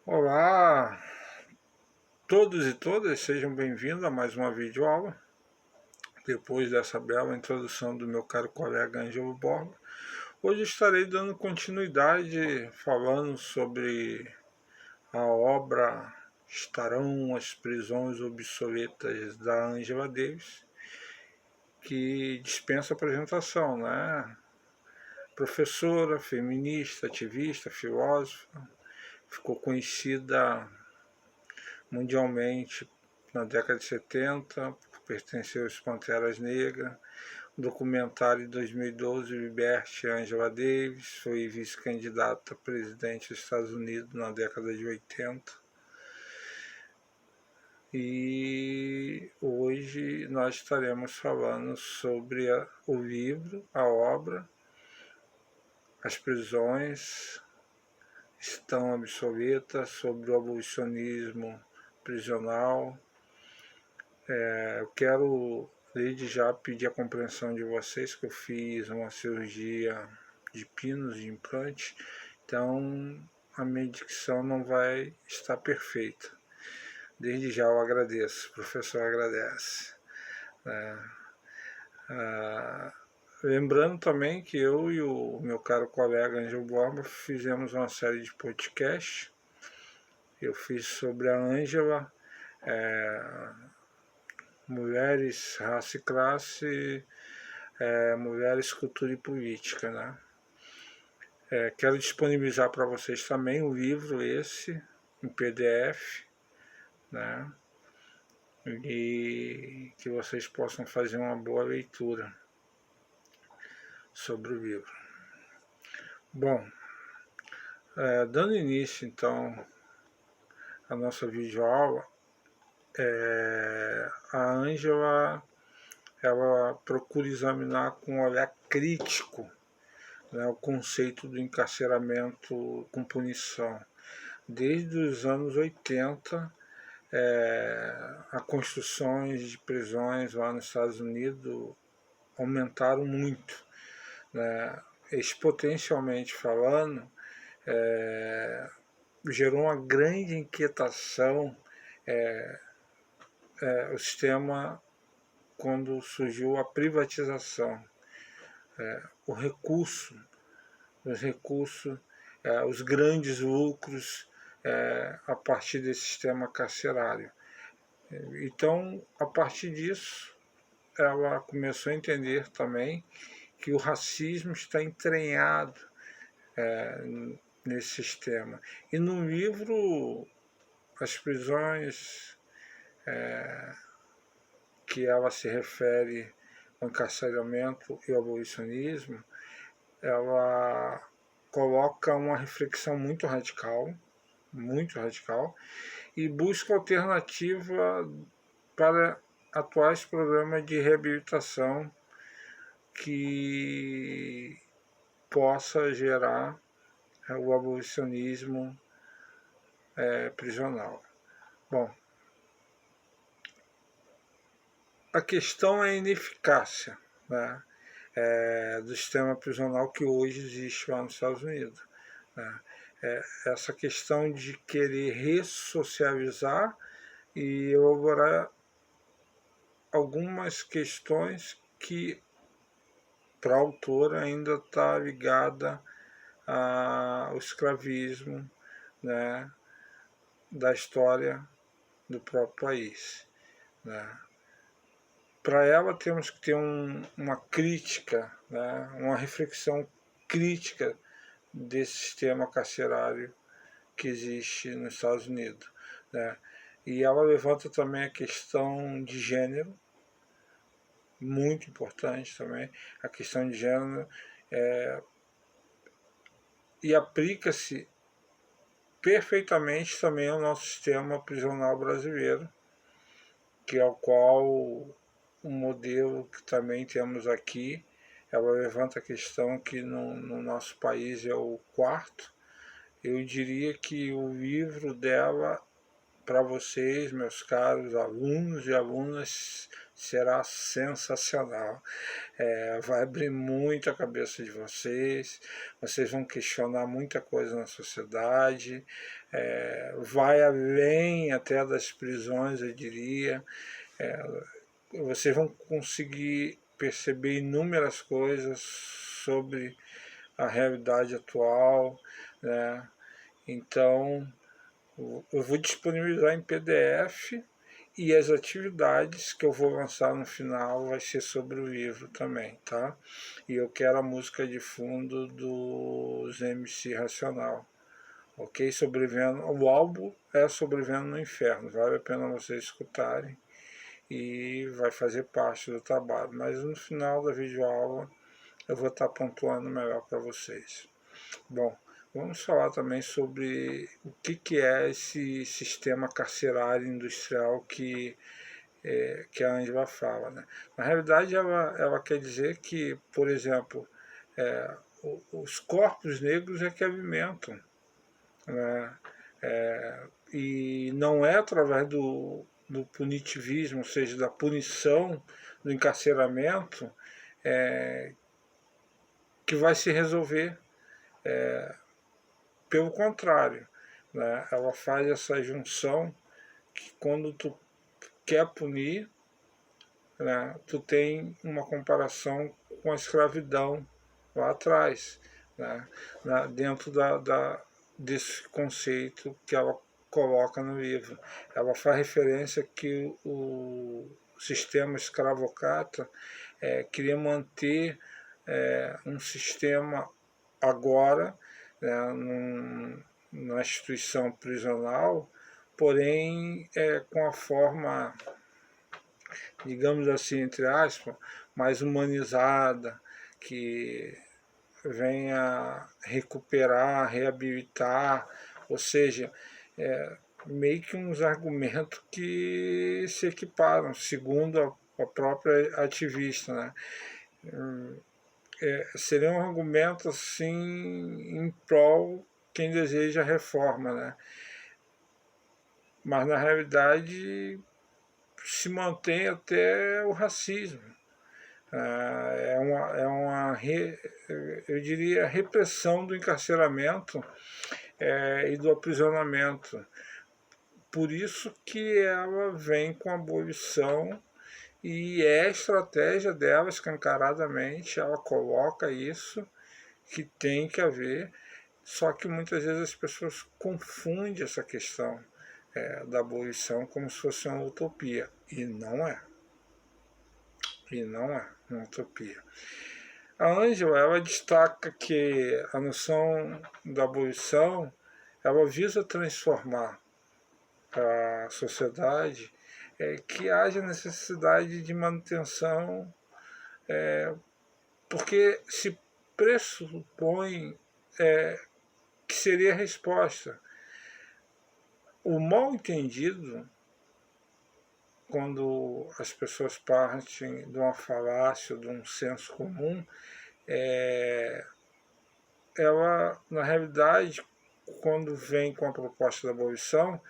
Olá, todos e todas, sejam bem-vindos a mais uma videoaula. Depois dessa bela introdução do meu caro colega Ângelo Borba, hoje estarei dando continuidade falando sobre a obra Estarão as Prisões Obsoletas da Angela Davis, que dispensa apresentação, né? Professora, feminista, ativista, filósofa, ficou conhecida mundialmente na década de 70, pertenceu às Panteras Negras. O documentário de 2012, Liberte Angela Davis, foi vice-candidata a presidente dos Estados Unidos na década de 80. E hoje nós estaremos falando sobre o livro, a obra, as prisões estão obsoletas, sobre o abolicionismo prisional. Eu quero desde já pedir a compreensão de vocês que eu fiz uma cirurgia de pinos de implante, então a minha dicção não vai estar perfeita. Desde já eu agradeço, o professor agradece. Lembrando também que eu e o meu caro colega Ângelo Borba fizemos uma série de podcasts. Eu fiz sobre a Ângela, mulheres, raça e classe, mulheres, cultura e política, né? Quero disponibilizar para vocês também o livro esse, em PDF, né? E que vocês possam fazer uma boa leitura sobre o livro. Bom, dando início então à nossa videoaula, a Ângela ela procura examinar com um olhar crítico, né, o conceito do encarceramento com punição. Desde os anos 80, as construções de prisões lá nos Estados Unidos aumentaram muito, né? Exponencialmente falando, gerou uma grande inquietação o sistema quando surgiu a privatização, o recurso, os recursos, os grandes lucros a partir desse sistema carcerário. Então, a partir disso, ela começou a entender também que o racismo está entranhado nesse sistema. E no livro, As Prisões, que ela se refere ao encarceramento e ao abolicionismo, ela coloca uma reflexão muito radical, e busca alternativa para atuais programas de reabilitação que possa gerar o abolicionismo prisional. Bom, a questão é a ineficácia, né, do sistema prisional que hoje existe lá nos Estados Unidos. Né. Essa questão de querer ressocializar e elaborar algumas questões que para a autora ainda está ligada ao escravismo, né, da história do próprio país. Né. Para ela temos que ter uma crítica, né, uma reflexão crítica desse sistema carcerário que existe nos Estados Unidos. Né. E ela levanta também a questão de gênero, muito importante também, a questão de gênero, e aplica-se perfeitamente também ao nosso sistema prisional brasileiro, que é o qual o modelo que também temos aqui, ela levanta a questão que no nosso país é o quarto. Eu diria que o livro dela para vocês, meus caros alunos e alunas, será sensacional. Vai abrir muito a cabeça de vocês, vocês vão questionar muita coisa na sociedade, vai além até das prisões, eu diria. Vocês vão conseguir perceber inúmeras coisas sobre a realidade atual, né? Então, eu vou disponibilizar em PDF e as atividades que eu vou lançar no final vai ser sobre o livro também, tá? E eu quero a música de fundo dos MC Racional, ok? Sobrevivendo, o álbum é Sobrevivendo no Inferno, vale a pena vocês escutarem e vai fazer parte do trabalho, mas no final da videoaula eu vou estar pontuando melhor para vocês. Bom, vamos falar também sobre o que é esse sistema carcerário industrial que a Angela fala. Né? Na realidade, ela quer dizer que, por exemplo, os corpos negros é que alimentam. Né? E não é através do punitivismo, ou seja, da punição, do encarceramento, que vai se resolver. Pelo contrário, né? Ela faz essa junção que quando tu quer punir, né, tu tem uma comparação com a escravidão lá atrás, né, dentro desse conceito que ela coloca no livro. Ela faz referência que o sistema escravocrata queria manter um sistema agora, né, na instituição prisional, porém com a forma, digamos assim, entre aspas, mais humanizada, que venha recuperar, reabilitar, ou seja, meio que uns argumentos que se equiparam, segundo a própria ativista, né? Seriam argumentos assim em prol quem deseja reforma, né? Mas na realidade se mantém até o racismo. Eu diria, repressão do encarceramento e do aprisionamento. Por isso que ela vem com a abolição e é a estratégia dela, escancaradamente, ela coloca isso, que tem que haver, só que muitas vezes as pessoas confundem essa questão da abolição como se fosse uma utopia, e não é. E não é uma utopia. A Angela, ela destaca que a noção da abolição, ela visa transformar a sociedade, que haja necessidade de manutenção, porque se pressupõe que seria a resposta. O mal entendido, quando as pessoas partem de uma falácia, de um senso comum, ela, na realidade, quando vem com a proposta da abolição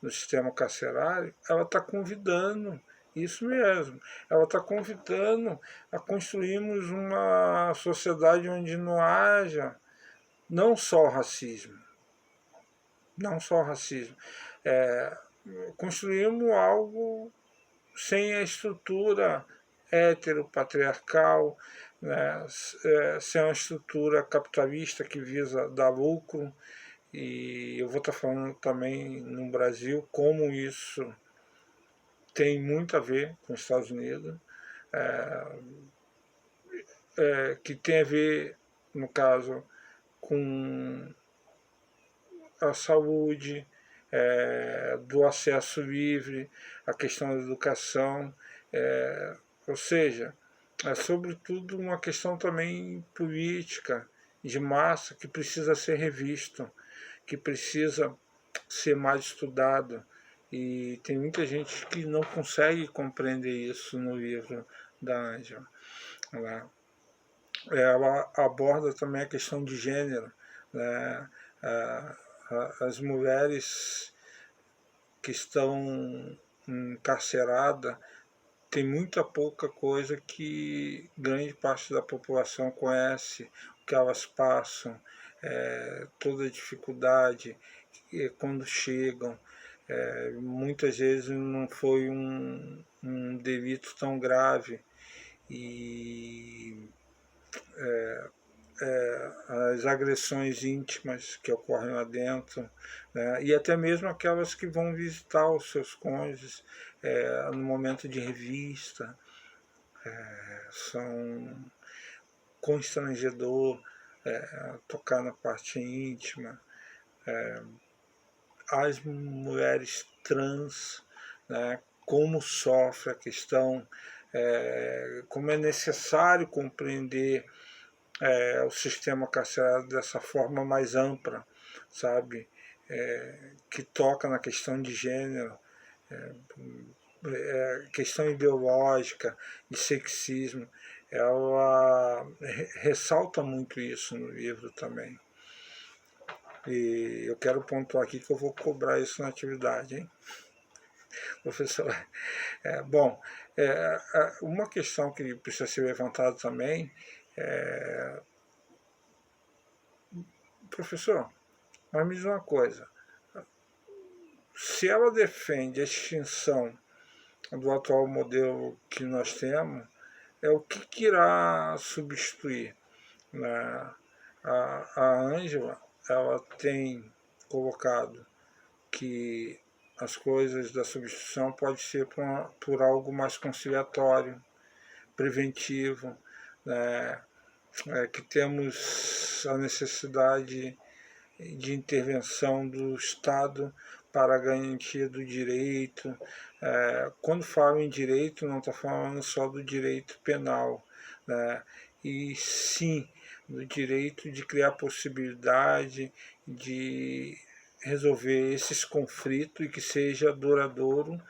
no sistema carcerário, ela está convidando, isso mesmo, ela está convidando a construirmos uma sociedade onde não haja não só o racismo, não só o racismo, construímos algo sem a estrutura heteropatriarcal, né, sem uma estrutura capitalista que visa dar lucro. E eu vou estar falando também no Brasil como isso tem muito a ver com os Estados Unidos, que tem a ver, no caso, com a saúde, do acesso livre, a questão da educação, ou seja, é sobretudo uma questão também política, de massa, que precisa ser revisto, que precisa ser mais estudado. E tem muita gente que não consegue compreender isso no livro da Angela. Ela aborda também a questão de gênero, né? As mulheres que estão encarceradas, tem muita pouca coisa que grande parte da população conhece, o que elas passam, toda a dificuldade quando chegam. Muitas vezes não foi um delito tão grave e as agressões íntimas que ocorrem lá dentro, né? E até mesmo aquelas que vão visitar os seus cônjuges no momento de revista, são constrangedor, tocar na parte íntima. As mulheres trans, né, como sofre a questão, como é necessário compreender o sistema carcerário dessa forma mais ampla, sabe? Que toca na questão de gênero, questão ideológica, de sexismo. Ela ressalta muito isso no livro também. E eu quero pontuar aqui que eu vou cobrar isso na atividade, hein? Professor, bom, uma questão que precisa ser levantada também professor, mas me diz uma coisa, se ela defende a extinção do atual modelo que nós temos, o que irá substituir? Né? A Ângela, ela tem colocado que as coisas da substituição pode ser por algo mais conciliatório, preventivo, né? Que temos a necessidade de intervenção do Estado para a garantia do direito. Quando falo em direito, não estou falando só do direito penal, né? E sim do direito de criar possibilidade de resolver esses conflitos e que seja duradouro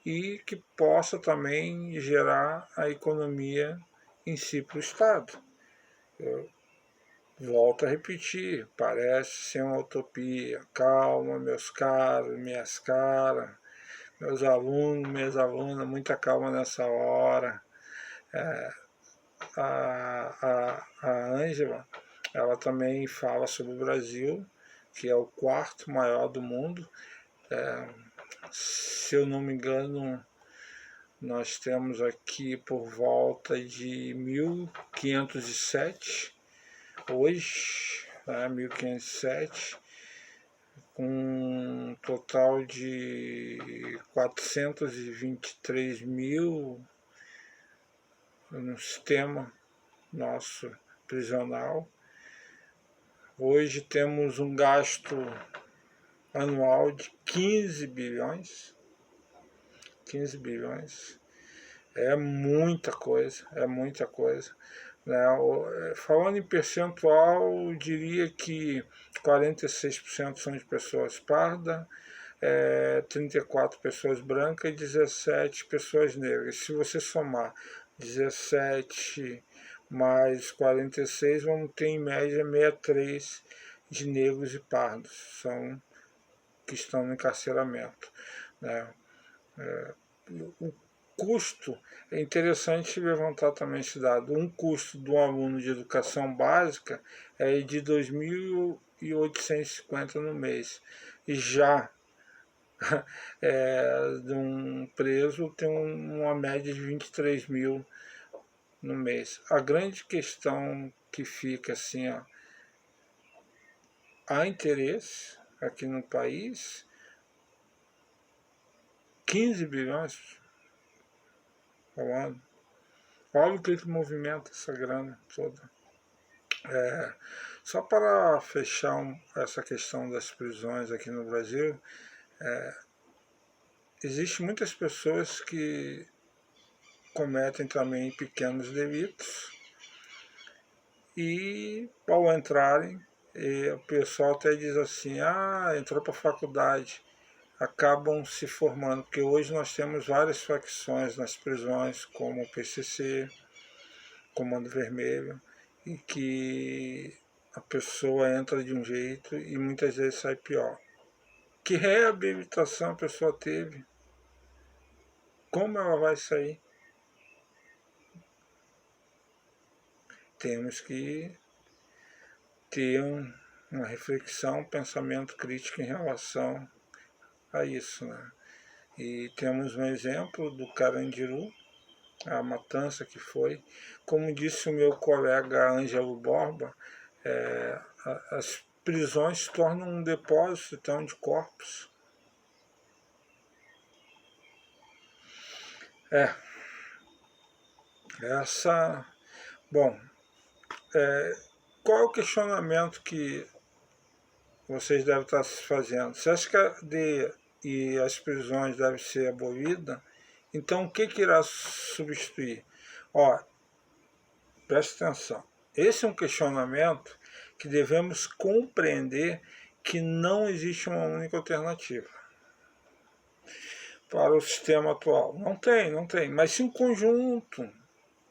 e que possa também gerar a economia em si para o Estado. Eu volto a repetir, parece ser uma utopia. Calma, meus caros, minhas caras, meus alunos, minhas alunas, muita calma nessa hora. A Ângela, ela também fala sobre o Brasil, que é o quarto maior do mundo. Se eu não me engano, nós temos aqui por volta de 1507, hoje, 1507, com um total de 423 mil no sistema nosso prisional. Hoje temos um gasto anual de 15 bilhões. 15 bilhões. É muita coisa, é muita coisa. Né? Falando em percentual, eu diria que 46% são de pessoas pardas, 34 pessoas brancas e 17 pessoas negras. Se você somar 17 mais 46, vamos ter em média 63 de negros e pardos são que estão no encarceramento. Né? O custo, é interessante levantar também esse dado, um custo do aluno de educação básica é de 2.850 no mês. E já de um preso tem uma média de 23 mil no mês. A grande questão que fica assim, ó, há interesse aqui no país, 15 bilhões ao ano. Olha o que movimenta essa grana toda. Só para fechar essa questão das prisões aqui no Brasil, existem muitas pessoas que cometem também pequenos delitos e ao entrarem, o pessoal até diz assim, entrou para a faculdade, acabam se formando, porque hoje nós temos várias facções nas prisões, como o PCC, Comando Vermelho, e que a pessoa entra de um jeito e muitas vezes sai pior. Que reabilitação a pessoa teve? Como ela vai sair? Temos que ter uma reflexão, um pensamento crítico em relação a isso, né? E temos um exemplo do Carandiru, a matança que foi. Como disse o meu colega Ângelo Borba, as prisões se tornam um depósito então, de corpos. Bom, qual é o questionamento que vocês devem estar se fazendo? Se acha que a cadeia e as prisões devem ser abolidas, então o que irá substituir? Ó, preste atenção. Esse é um questionamento que devemos compreender que não existe uma única alternativa para o sistema atual. Não tem. Mas sim um conjunto,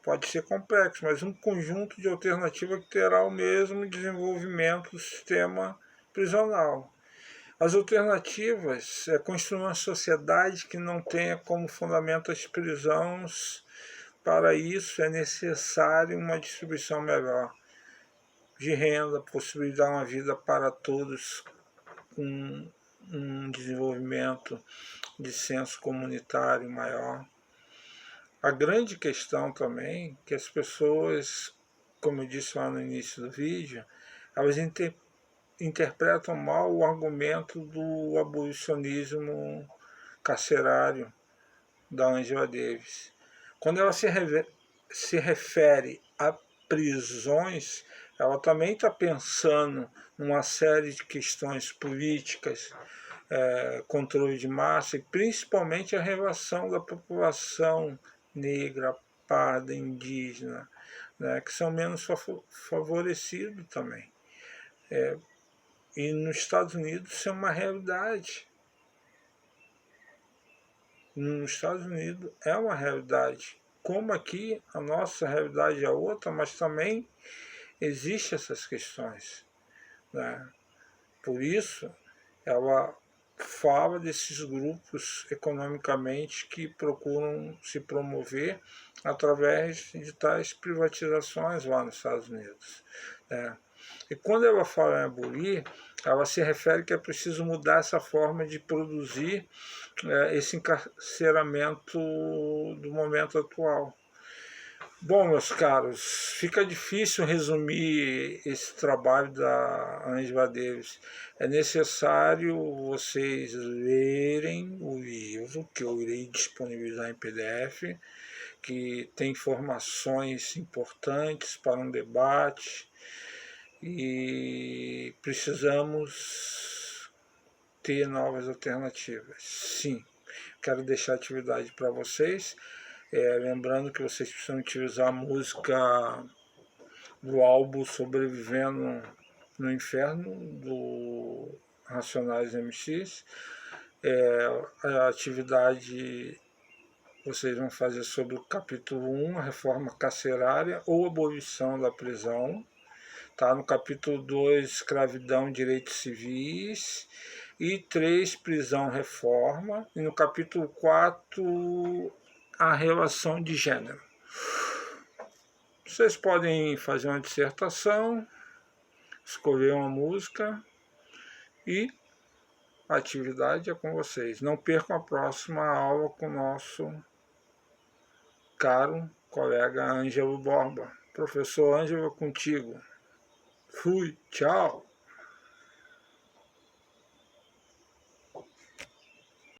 pode ser complexo, mas um conjunto de alternativas que terá o mesmo desenvolvimento do sistema prisional. As alternativas é construir uma sociedade que não tenha como fundamento as prisões. Para isso é necessário uma distribuição melhor de renda, possibilitar uma vida para todos com um desenvolvimento de senso comunitário maior. A grande questão também é que as pessoas, como eu disse lá no início do vídeo, elas interpretam mal o argumento do abolicionismo carcerário da Angela Davis. Quando ela se refere a prisões, ela também está pensando numa série de questões políticas, controle de massa e principalmente a relação da população negra, parda, indígena, né, que são menos favorecidos também. E nos Estados Unidos isso é uma realidade. Nos Estados Unidos é uma realidade. Como aqui a nossa realidade é outra, mas também existem essas questões, né? Por isso, ela fala desses grupos economicamente que procuram se promover através de tais privatizações lá nos Estados Unidos, né? E quando ela fala em abolir, ela se refere que é preciso mudar essa forma de produzir esse encarceramento do momento atual. Bom, meus caros, fica difícil resumir esse trabalho da Angela Davis. É necessário vocês lerem o livro, que eu irei disponibilizar em PDF, que tem informações importantes para um debate, e precisamos ter novas alternativas. Sim, quero deixar atividade para vocês. Lembrando que vocês precisam utilizar a música do álbum Sobrevivendo no Inferno, do Racionais MX. A atividade vocês vão fazer sobre o capítulo 1, a reforma carcerária ou abolição da prisão. Tá? No capítulo 2, escravidão, direitos civis. E 3, prisão, reforma. E no capítulo 4, a relação de gênero. Vocês podem fazer uma dissertação, escolher uma música e a atividade é com vocês. Não percam a próxima aula com o nosso caro colega Ângelo Borba. Professor Ângelo, contigo. Fui, tchau.